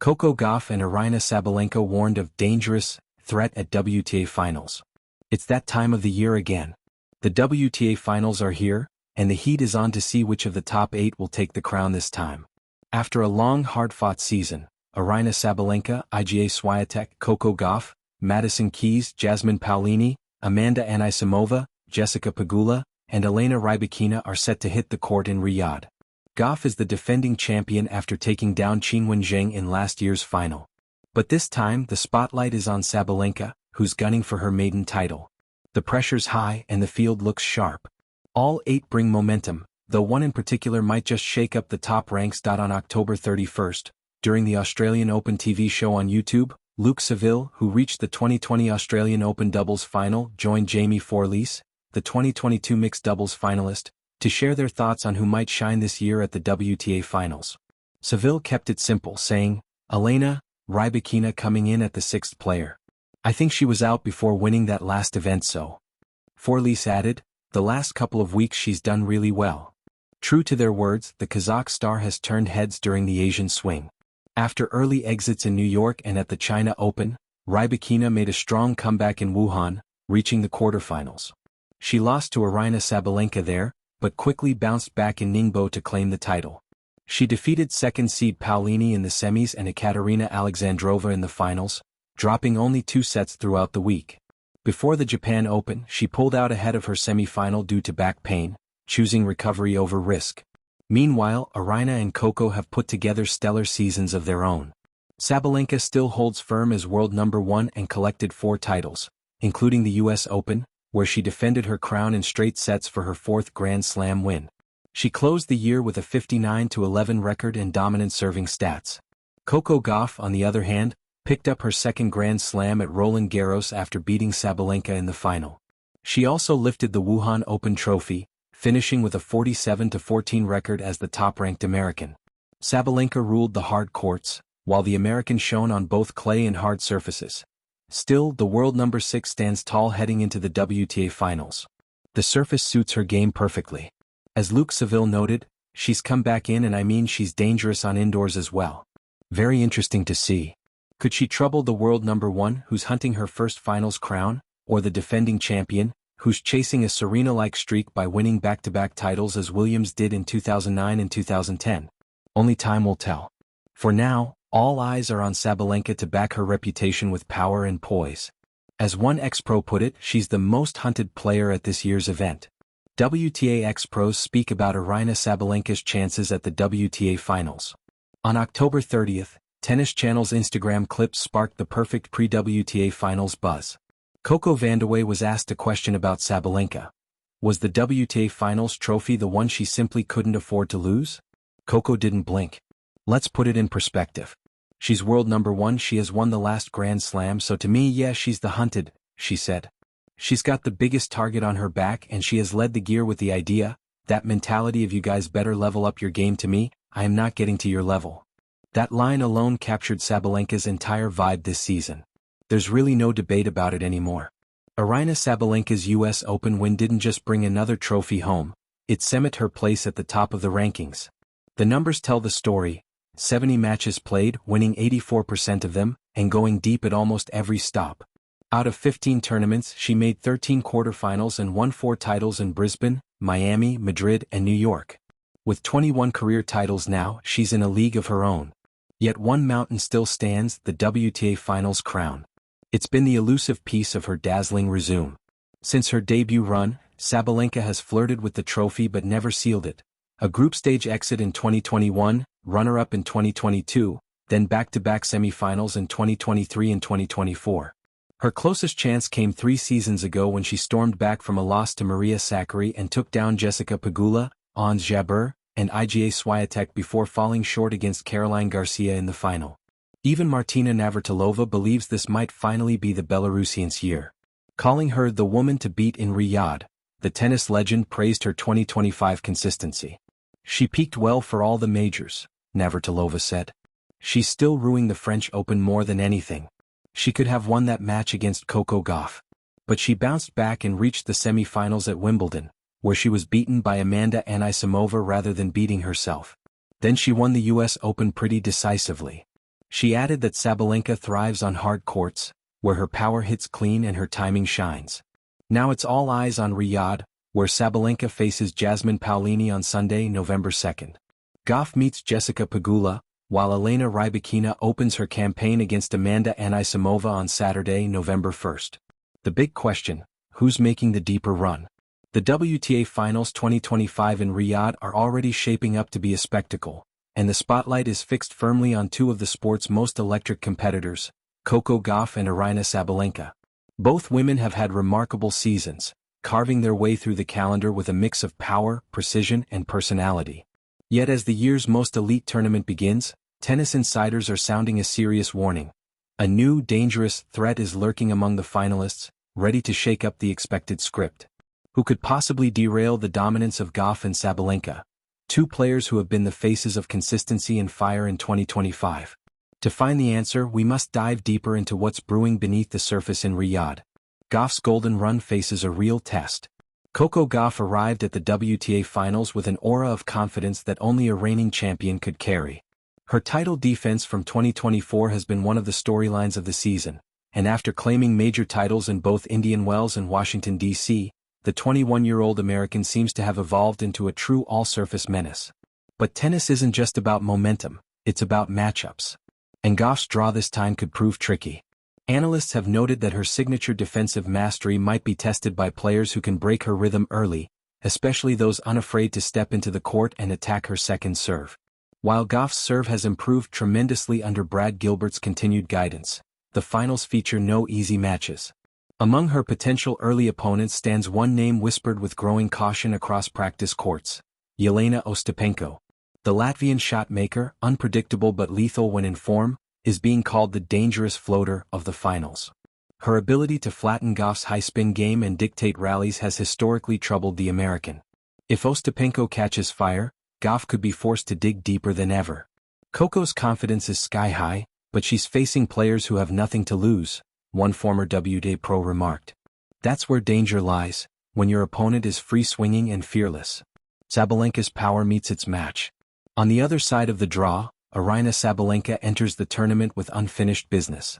Coco Gauff and Aryna Sabalenka warned of dangerous threat at WTA finals. It's that time of the year again. The WTA finals are here, and the heat is on to see which of the top 8 will take the crown this time. After a long, hard-fought season, Aryna Sabalenka, Iga Swiatek, Coco Gauff, Madison Keys, Jasmine Paolini, Amanda Anisimova, Jessica Pegula, and Elena Rybakina are set to hit the court in Riyadh. Gauff is the defending champion after taking down Qinwen Zheng in last year's final. But this time the spotlight is on Sabalenka, who's gunning for her maiden title. The pressure's high and the field looks sharp. All 8 bring momentum, though one in particular might just shake up the top ranks. On October 31st, during the Australian Open TV show on YouTube, Luke Saville, who reached the 2020 Australian Open doubles final, joined Jamie Fourlice, the 2022 mixed doubles finalist, to share their thoughts on who might shine this year at the WTA finals. Saville kept it simple, saying, "Elena Rybakina coming in at the 6th player. I think she was out before winning that last event, so." Fourlice added, "The last couple of weeks she's done really well." True to their words, the Kazakh star has turned heads during the Asian swing. After early exits in New York and at the China Open, Rybakina made a strong comeback in Wuhan, reaching the quarterfinals. She lost to Aryna Sabalenka there, but quickly bounced back in Ningbo to claim the title. She defeated second seed Paolini in the semis and Ekaterina Alexandrova in the finals, dropping only 2 sets throughout the week. Before the Japan Open, she pulled out ahead of her semi-final due to back pain, choosing recovery over risk. Meanwhile, Aryna and Coco have put together stellar seasons of their own. Sabalenka still holds firm as world number 1 and collected 4 titles, including the US Open, where she defended her crown in straight sets for her 4th Grand Slam win. She closed the year with a 59-11 record and dominant serving stats. Coco Gauff, on the other hand, picked up her 2nd Grand Slam at Roland Garros after beating Sabalenka in the final. She also lifted the Wuhan Open trophy, finishing with a 47-14 record as the top-ranked American. Sabalenka ruled the hard courts, while the American shone on both clay and hard surfaces. Still, the world number 6 stands tall heading into the WTA finals. The surface suits her game perfectly. As Luke Saville noted, she's come back in, and I mean she's dangerous on indoors as well. Very interesting to see. Could she trouble the world number 1 who's hunting her first finals crown, or the defending champion, who's chasing a Serena-like streak by winning back-to-back titles as Williams did in 2009 and 2010? Only time will tell. For now, all eyes are on Sabalenka to back her reputation with power and poise. As one ex-pro put it, she's the most hunted player at this year's event. WTA ex-pros speak about Aryna Sabalenka's chances at the WTA finals. On October 30th, Tennis Channel's Instagram clips sparked the perfect pre-WTA finals buzz. Coco Vandeweghe was asked a question about Sabalenka. Was the WTA finals trophy the one she simply couldn't afford to lose? Coco didn't blink. Let's put it in perspective. She's world number 1, she has won the last Grand Slam, so to me, yeah, she's the hunted, she said. She's got the biggest target on her back, and she has led the gear with the idea, that mentality of "you guys better level up your game." To me, I am not getting to your level. That line alone captured Sabalenka's entire vibe this season. There's really no debate about it anymore. Aryna Sabalenka's US Open win didn't just bring another trophy home, it cemented her place at the top of the rankings. The numbers tell the story: 70 matches played, winning 84% of them, and going deep at almost every stop. Out of 15 tournaments, she made 13 quarterfinals and won 4 titles in Brisbane, Miami, Madrid, and New York. With 21 career titles now, she's in a league of her own. Yet one mountain still stands, the WTA finals crown. It's been the elusive piece of her dazzling resume. Since her debut run, Sabalenka has flirted with the trophy but never sealed it. A group stage exit in 2021, runner-up in 2022, then back-to-back semi-finals in 2023 and 2024. Her closest chance came 3 seasons ago when she stormed back from a loss to Maria Sakkari and took down Jessica Pegula, Ons Jabeur, and Iga Swiatek before falling short against Caroline Garcia in the final. Even Martina Navratilova believes this might finally be the Belarusian's year. Calling her the woman to beat in Riyadh, the tennis legend praised her 2025 consistency. "She peaked well for all the majors," Navratilova said. "She's still ruining the French Open more than anything. She could have won that match against Coco Gauff. But she bounced back and reached the semi-finals at Wimbledon, where she was beaten by Amanda Anisimova rather than beating herself. Then she won the US Open pretty decisively. She added that Sabalenka thrives on hard courts, where her power hits clean and her timing shines. Now it's all eyes on Riyadh, where Sabalenka faces Jasmine Paolini on Sunday, November 2nd. Gauff meets Jessica Pegula, while Elena Rybakina opens her campaign against Amanda Anisimova on Saturday, November 1st. The big question: who's making the deeper run? The WTA Finals 2025 in Riyadh are already shaping up to be a spectacle, and the spotlight is fixed firmly on two of the sport's most electric competitors, Coco Gauff and Aryna Sabalenka. Both women have had remarkable seasons, carving their way through the calendar with a mix of power, precision, and personality. Yet as the year's most elite tournament begins, tennis insiders are sounding a serious warning. A new, dangerous threat is lurking among the finalists, ready to shake up the expected script. Who could possibly derail the dominance of Gauff and Sabalenka, two players who have been the faces of consistency and fire in 2025? To find the answer, we must dive deeper into what's brewing beneath the surface in Riyadh. Gauff's golden run faces a real test. Coco Gauff arrived at the WTA Finals with an aura of confidence that only a reigning champion could carry. Her title defense from 2024 has been one of the storylines of the season, and after claiming major titles in both Indian Wells and Washington, D.C., the 21-year-old American seems to have evolved into a true all-surface menace. But tennis isn't just about momentum, it's about matchups. And Gauff's draw this time could prove tricky. Analysts have noted that her signature defensive mastery might be tested by players who can break her rhythm early, especially those unafraid to step into the court and attack her second serve. While Gauff's serve has improved tremendously under Brad Gilbert's continued guidance, the finals feature no easy matches. Among her potential early opponents stands one name whispered with growing caution across practice courts: Jelena Ostapenko. The Latvian shot maker, unpredictable but lethal when in form, is being called the dangerous floater of the finals. Her ability to flatten Gauff's high-spin game and dictate rallies has historically troubled the American. If Ostapenko catches fire, Gauff could be forced to dig deeper than ever. Coco's confidence is sky-high, but she's facing players who have nothing to lose, one former WTA pro remarked. That's where danger lies, when your opponent is free-swinging and fearless. Sabalenka's power meets its match. On the other side of the draw, Aryna Sabalenka enters the tournament with unfinished business.